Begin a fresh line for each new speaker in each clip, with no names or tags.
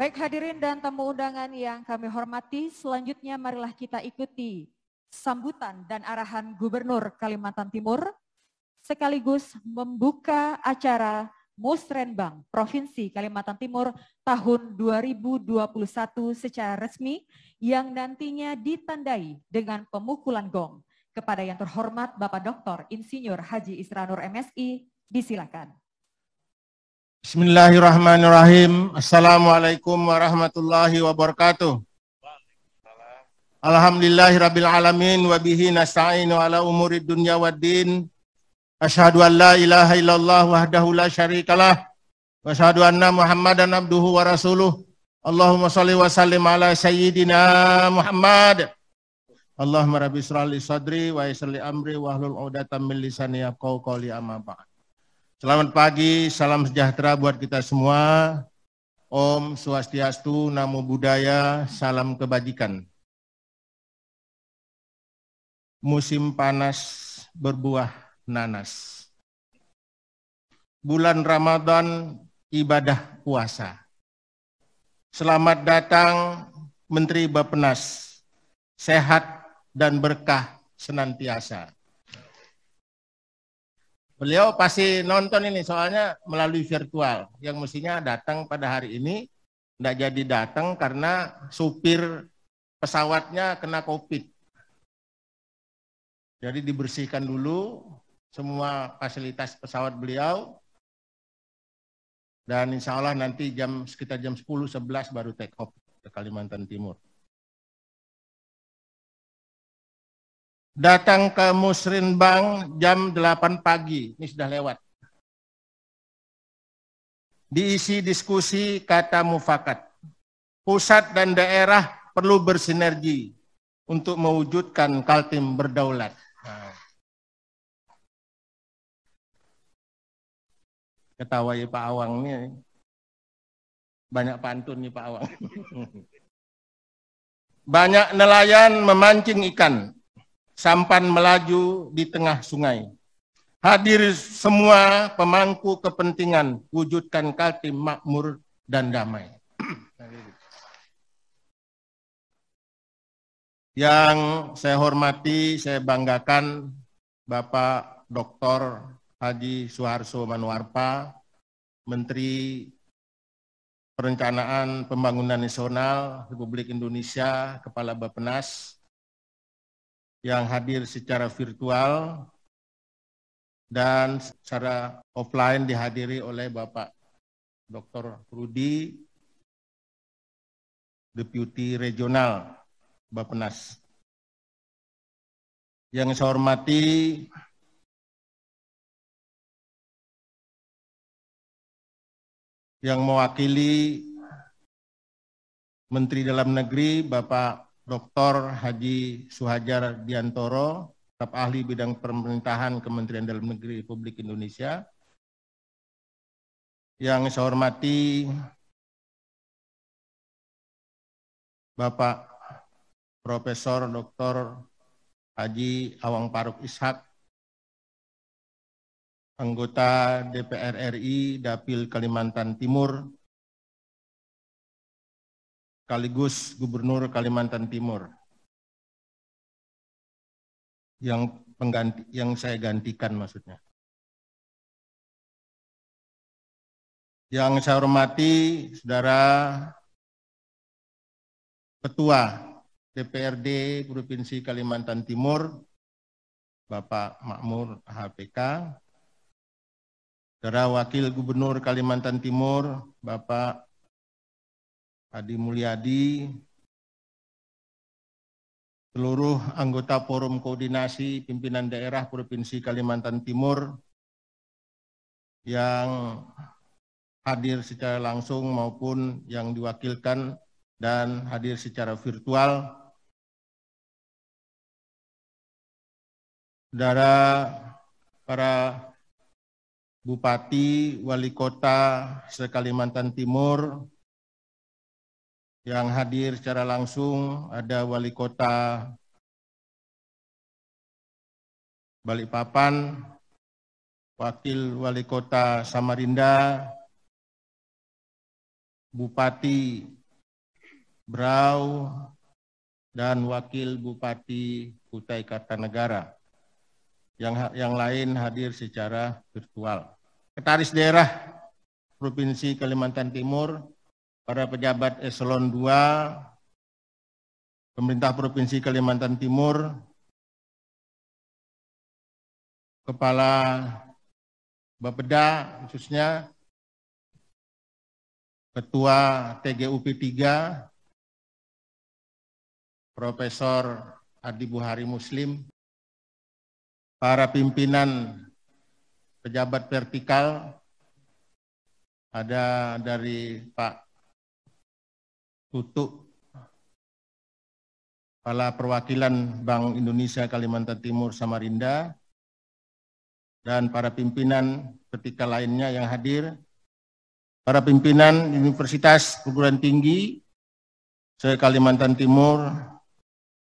Baik hadirin dan tamu undangan yang kami hormati, selanjutnya marilah kita ikuti sambutan dan arahan Gubernur Kalimantan Timur sekaligus membuka acara Musrenbang Provinsi Kalimantan Timur tahun 2021 secara resmi yang nantinya ditandai dengan pemukulan gong. Kepada yang terhormat Bapak Dr. Insinyur Haji Isranur MSI, disilakan.
Bismillahirrahmanirrahim. Assalamualaikum warahmatullahi wabarakatuh. Alhamdulillahirabbil alamin wa bihi nasta'inu ala umurid dunya waddin. Asyhadu an la ilaha illallah wahdahu la syarikalah wa asyhadu anna Muhammadan abduhu wa rasuluh. Allahumma shalli wa sallim ala sayyidina Muhammad. Allahumma rabbi shrah li sadri wa yassir li amri wahlul 'uqdatam min lisani yafqahu qawli amma ba'd. Selamat pagi, salam sejahtera buat kita semua. Om Swastiastu, Namo Buddhaya, salam kebajikan. Musim panas berbuah nanas. Bulan Ramadan ibadah puasa. Selamat datang Menteri Bappenas. Sehat dan berkah senantiasa. Beliau pasti nonton ini soalnya melalui virtual. Yang mestinya datang pada hari ini tidak jadi datang karena supir pesawatnya kena COVID. Jadi dibersihkan dulu semua fasilitas pesawat beliau. Dan insya Allah nanti sekitar jam 10-11 baru take off ke Kalimantan Timur. Datang ke Musrenbang jam 8 pagi, ini sudah lewat. Diisi diskusi kata mufakat. Pusat dan daerah perlu bersinergi untuk mewujudkan Kaltim berdaulat. Ketawa ya Pak Awang nih. Banyak pantun nih Pak Awang. Banyak nelayan memancing ikan. Sampan melaju di tengah sungai. Hadir semua pemangku kepentingan, wujudkan Kaltim makmur dan damai. Yang saya hormati, saya banggakan Bapak Dr. Haji Suharso Manoarfa, Menteri Perencanaan Pembangunan Nasional Republik Indonesia, Kepala Bappenas, yang hadir secara virtual dan secara offline dihadiri oleh Bapak Dr. Rudi, Deputi Regional Bappenas. Yang saya hormati yang mewakili Menteri Dalam Negeri Bapak Dr. Haji Suhajar Diantoro, staf ahli bidang pemerintahan Kementerian Dalam Negeri Republik Indonesia. Yang saya hormati Bapak Profesor Dr. Haji Awang Faruk Ishak, anggota DPR RI Dapil Kalimantan Timur, sekaligus Gubernur Kalimantan Timur yang saya gantikan maksudnya. Yang saya hormati Saudara Ketua DPRD Provinsi Kalimantan Timur, Bapak Makmur HPK, Saudara Wakil Gubernur Kalimantan Timur, Bapak Adi Mulyadi, seluruh anggota Forum Koordinasi Pimpinan Daerah Provinsi Kalimantan Timur yang hadir secara langsung maupun yang diwakilkan dan hadir secara virtual. Saudara para Bupati, Wali Kota se-Kalimantan Timur, yang hadir secara langsung ada Wali Kota Balikpapan, Wakil Wali Kota Samarinda, Bupati Berau, dan Wakil Bupati Kutai Kartanegara. Yang lain hadir secara virtual. Sekretaris Daerah Provinsi Kalimantan Timur, para pejabat eselon 2, Pemerintah Provinsi Kalimantan Timur, Kepala Bapeda khususnya, Ketua TGUP 3, Profesor Adi Buhari Muslim, para pimpinan pejabat vertikal, ada dari Pak Tutuk, Kepala Perwakilan Bank Indonesia Kalimantan Timur Samarinda, dan para pimpinan vertikal lainnya yang hadir, para pimpinan Universitas Perguruan Tinggi se-Kalimantan Timur,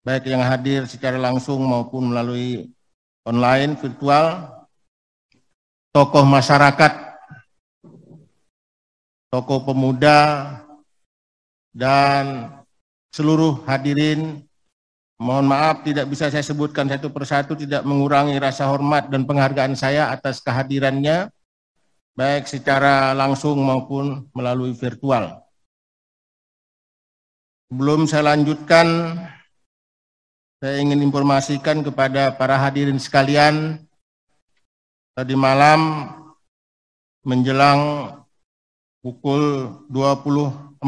baik yang hadir secara langsung maupun melalui online, virtual, tokoh masyarakat, tokoh pemuda, dan seluruh hadirin. Mohon maaf tidak bisa saya sebutkan satu persatu, tidak mengurangi rasa hormat dan penghargaan saya atas kehadirannya, baik secara langsung maupun melalui virtual. Sebelum saya lanjutkan, saya ingin informasikan kepada para hadirin sekalian, tadi malam menjelang pukul 24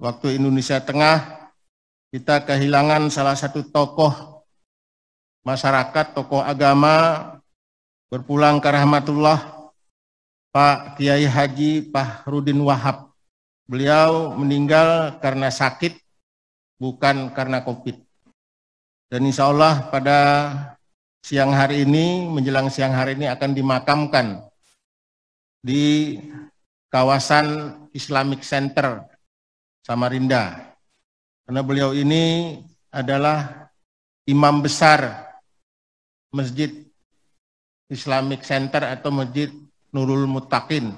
waktu Indonesia Tengah, kita kehilangan salah satu tokoh masyarakat, tokoh agama, berpulang ke rahmatullah, Pak Kiai Haji Fahrudin Wahab. Beliau meninggal karena sakit, bukan karena COVID. Dan insya Allah pada siang hari ini, menjelang siang hari ini akan dimakamkan di kawasan Islamic Center Samarinda. Karena beliau ini adalah imam besar Masjid Islamic Center atau Masjid Nurul Muttaqin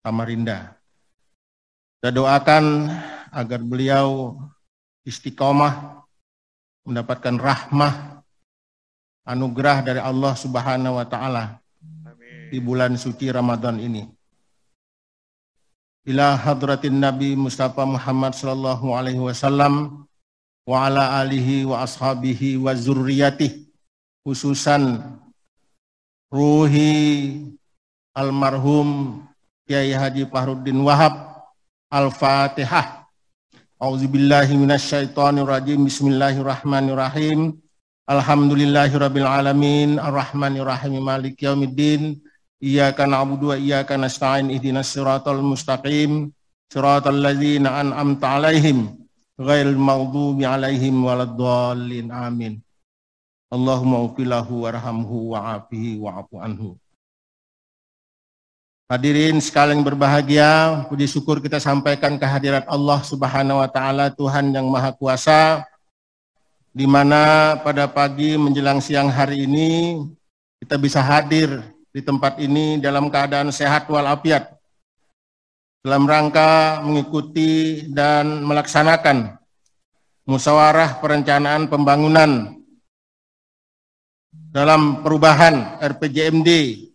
Samarinda. Kita doakan agar beliau istiqomah, mendapatkan rahmah, anugerah dari Allah Subhanahu wa Ta'ala di bulan suci Ramadan ini. Ila hadratin Nabi Mustafa Muhammad sallallahu alaihi wasallam wa ala alihi wa ashabihi wa zurriyatih, khususan ruhi almarhum Kiai Haji Fahrudin Wahab. Al-Fatihah. A'udzubillahi minasyaitonirrajim. Bismillahirrahmanirrahim. Alhamdulillahirabbil alamin, arrahmanirrahim, maliki yaumiddin. Iyyaka na'budu wa iyyaka nasta'in, ihdinas siratal mustaqim, siratal ladzina an'amta 'alaihim, ghairil maghdubi 'alaihim waladdallin. Amin. Allahumma ufilahu warhamhu wa'afihi wa'afu anhu. Hadirin sekalian berbahagia, puji syukur kita sampaikan kehadirat Allah Subhanahu wa Ta'ala, Tuhan yang Maha Kuasa, di mana pada pagi menjelang siang hari ini kita bisa hadir di tempat ini dalam keadaan sehat walafiat, dalam rangka mengikuti dan melaksanakan musyawarah perencanaan pembangunan dalam perubahan RPJMD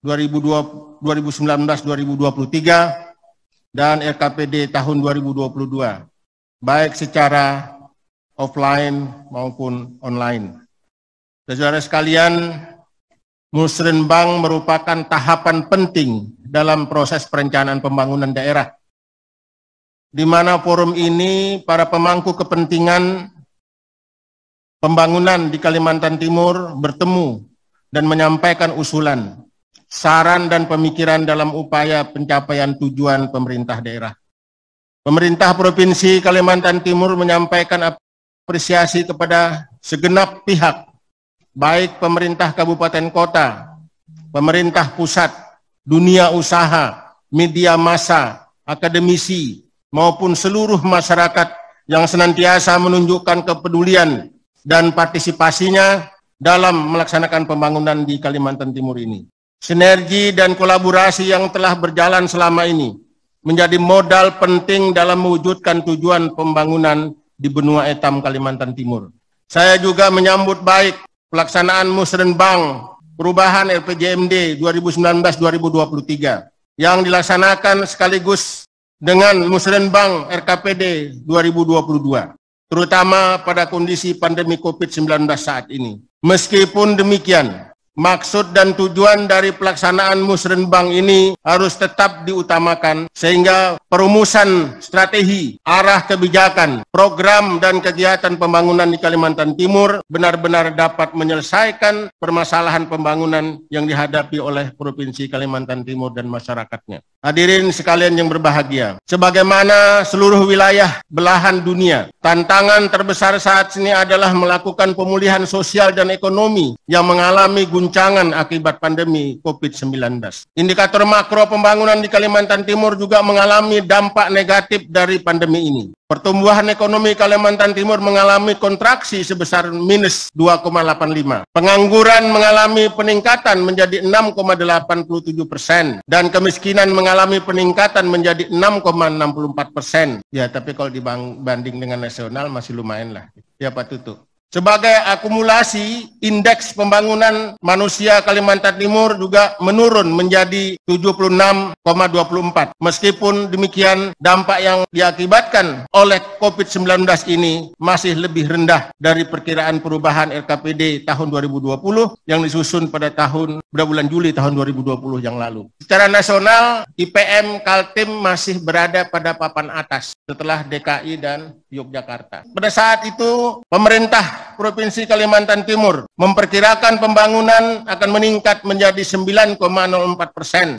2019-2023 dan RKPD tahun 2022, baik secara offline maupun online. Saudara sekalian, Musrenbang merupakan tahapan penting dalam proses perencanaan pembangunan daerah, di mana forum ini para pemangku kepentingan pembangunan di Kalimantan Timur bertemu dan menyampaikan usulan, saran dan pemikiran dalam upaya pencapaian tujuan pemerintah daerah. Pemerintah Provinsi Kalimantan Timur menyampaikan apresiasi kepada segenap pihak, baik pemerintah kabupaten kota, pemerintah pusat, dunia usaha, media massa, akademisi, maupun seluruh masyarakat yang senantiasa menunjukkan kepedulian dan partisipasinya dalam melaksanakan pembangunan di Kalimantan Timur ini. Sinergi dan kolaborasi yang telah berjalan selama ini menjadi modal penting dalam mewujudkan tujuan pembangunan di benua Etam, Kalimantan Timur. Saya juga menyambut baik pelaksanaan Musrenbang perubahan RPJMD 2019-2023 yang dilaksanakan sekaligus dengan Musrenbang RKPD 2022, terutama pada kondisi pandemi COVID-19 saat ini. Meskipun demikian, maksud dan tujuan dari pelaksanaan Musrenbang ini harus tetap diutamakan sehingga perumusan strategi, arah kebijakan, program dan kegiatan pembangunan di Kalimantan Timur benar-benar dapat menyelesaikan permasalahan pembangunan yang dihadapi oleh Provinsi Kalimantan Timur dan masyarakatnya. Hadirin sekalian yang berbahagia, sebagaimana seluruh wilayah belahan dunia, tantangan terbesar saat ini adalah melakukan pemulihan sosial dan ekonomi yang mengalami guncangan akibat pandemi COVID-19. Indikator makro pembangunan di Kalimantan Timur juga mengalami dampak negatif dari pandemi ini. Pertumbuhan ekonomi Kalimantan Timur mengalami kontraksi sebesar minus 2,85. Pengangguran mengalami peningkatan menjadi 6,87% dan kemiskinan mengalami peningkatan menjadi 6,64%. Ya, tapi kalau dibanding dengan nasional masih lumayan lah. Ya Pak Tutu. Sebagai akumulasi, indeks pembangunan manusia Kalimantan Timur juga menurun menjadi 76,24. Meskipun demikian, dampak yang diakibatkan oleh COVID-19 ini masih lebih rendah dari perkiraan perubahan RKPD tahun 2020 yang disusun pada bulan Juli tahun 2020 yang lalu. Secara nasional, IPM Kaltim masih berada pada papan atas setelah DKI dan Yogyakarta. Pada saat itu, pemerintah Provinsi Kalimantan Timur memperkirakan pembangunan akan meningkat menjadi 9,04%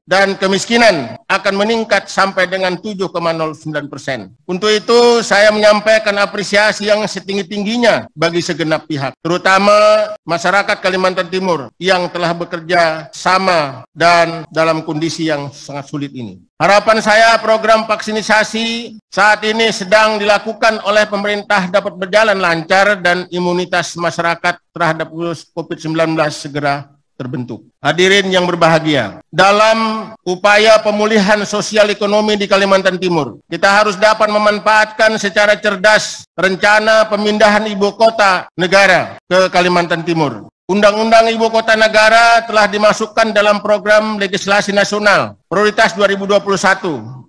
dan kemiskinan akan meningkat sampai dengan 7,09%. Untuk itu, saya menyampaikan apresiasi yang setinggi-tingginya bagi segenap pihak, terutama masyarakat Kalimantan Timur yang telah bekerja sama dan dalam kondisi yang sangat sulit ini. Harapan saya program vaksinasi saat ini sedang dilakukan oleh pemerintah dapat berjalan lancar dan imunitas masyarakat terhadap COVID-19 segera terbentuk. Hadirin yang berbahagia, dalam upaya pemulihan sosial ekonomi di Kalimantan Timur, kita harus dapat memanfaatkan secara cerdas rencana pemindahan ibu kota negara ke Kalimantan Timur. Undang-Undang Ibu Kota Negara telah dimasukkan dalam program legislasi nasional prioritas 2021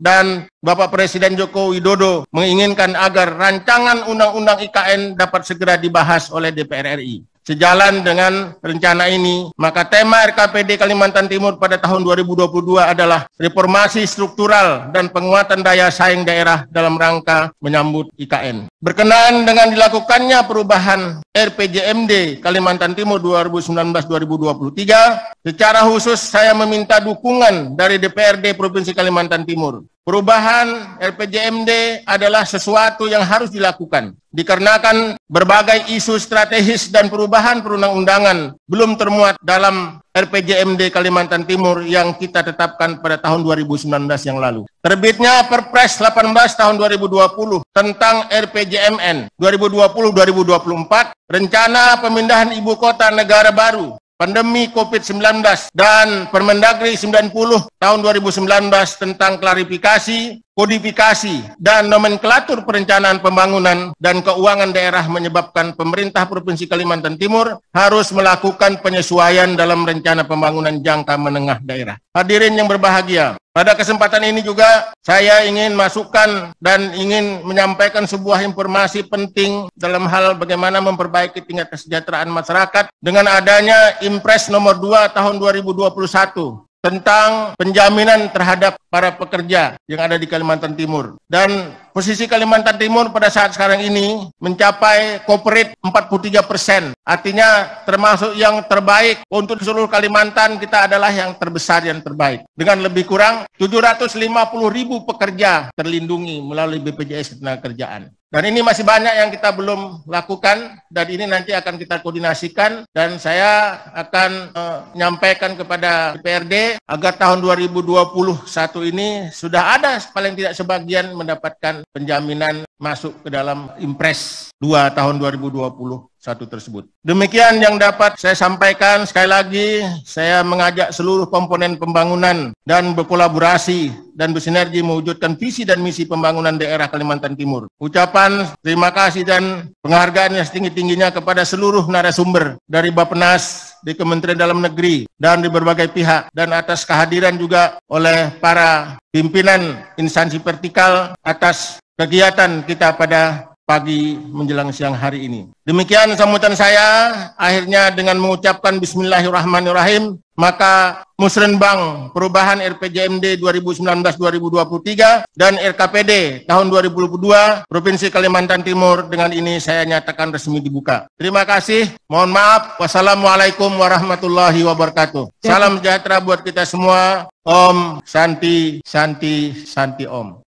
dan Bapak Presiden Joko Widodo menginginkan agar rancangan Undang-Undang IKN dapat segera dibahas oleh DPR RI. Sejalan dengan rencana ini, maka tema RKPD Kalimantan Timur pada tahun 2022 adalah reformasi struktural dan penguatan daya saing daerah dalam rangka menyambut IKN. Berkenaan dengan dilakukannya perubahan RPJMD Kalimantan Timur 2019-2023, secara khusus saya meminta dukungan dari DPRD Provinsi Kalimantan Timur. Perubahan RPJMD adalah sesuatu yang harus dilakukan, dikarenakan berbagai isu strategis dan perubahan perundang-undangan belum termuat dalam RPJMD Kalimantan Timur yang kita tetapkan pada tahun 2019 yang lalu. Terbitnya Perpres 18 tahun 2020 tentang RPJMN 2020-2024, rencana pemindahan ibu kota negara baru, pandemi COVID-19, dan Permendagri 90 tahun 2019 tentang klarifikasi, kodifikasi, dan nomenklatur perencanaan pembangunan dan keuangan daerah menyebabkan pemerintah Provinsi Kalimantan Timur harus melakukan penyesuaian dalam rencana pembangunan jangka menengah daerah. Hadirin yang berbahagia, pada kesempatan ini juga saya ingin masukkan dan ingin menyampaikan sebuah informasi penting dalam hal bagaimana memperbaiki tingkat kesejahteraan masyarakat dengan adanya Impres nomor 2 tahun 2021 tentang penjaminan terhadap para pekerja yang ada di Kalimantan Timur. Dan posisi Kalimantan Timur pada saat sekarang ini mencapai corporate 43%. Artinya termasuk yang terbaik untuk seluruh Kalimantan, kita adalah yang terbesar, yang terbaik. Dengan lebih kurang 750.000 pekerja terlindungi melalui BPJS Ketenagakerjaan. Dan ini masih banyak yang kita belum lakukan, dan ini nanti akan kita koordinasikan, dan saya akan menyampaikan kepada DPRD agar tahun 2021 ini sudah ada paling tidak sebagian mendapatkan penjaminan masuk ke dalam Impres 2 tahun 2021 tersebut. Demikian yang dapat saya sampaikan. Sekali lagi, saya mengajak seluruh komponen pembangunan dan berkolaborasi dan bersinergi mewujudkan visi dan misi pembangunan daerah Kalimantan Timur. Ucapan terima kasih dan penghargaan yang setinggi-tingginya kepada seluruh narasumber dari Bappenas, di Kementerian Dalam Negeri, dan di berbagai pihak, dan atas kehadiran juga oleh para pimpinan instansi vertikal atas kegiatan kita pada pagi menjelang siang hari ini. Demikian sambutan saya, akhirnya dengan mengucapkan Bismillahirrahmanirrahim, maka Musrenbang Perubahan RPJMD 2019-2023 dan RKPD tahun 2022 Provinsi Kalimantan Timur dengan ini saya nyatakan resmi dibuka. Terima kasih, mohon maaf. Wassalamualaikum warahmatullahi wabarakatuh. Salam sejahtera buat kita semua. Om Santi Santi Santi Om.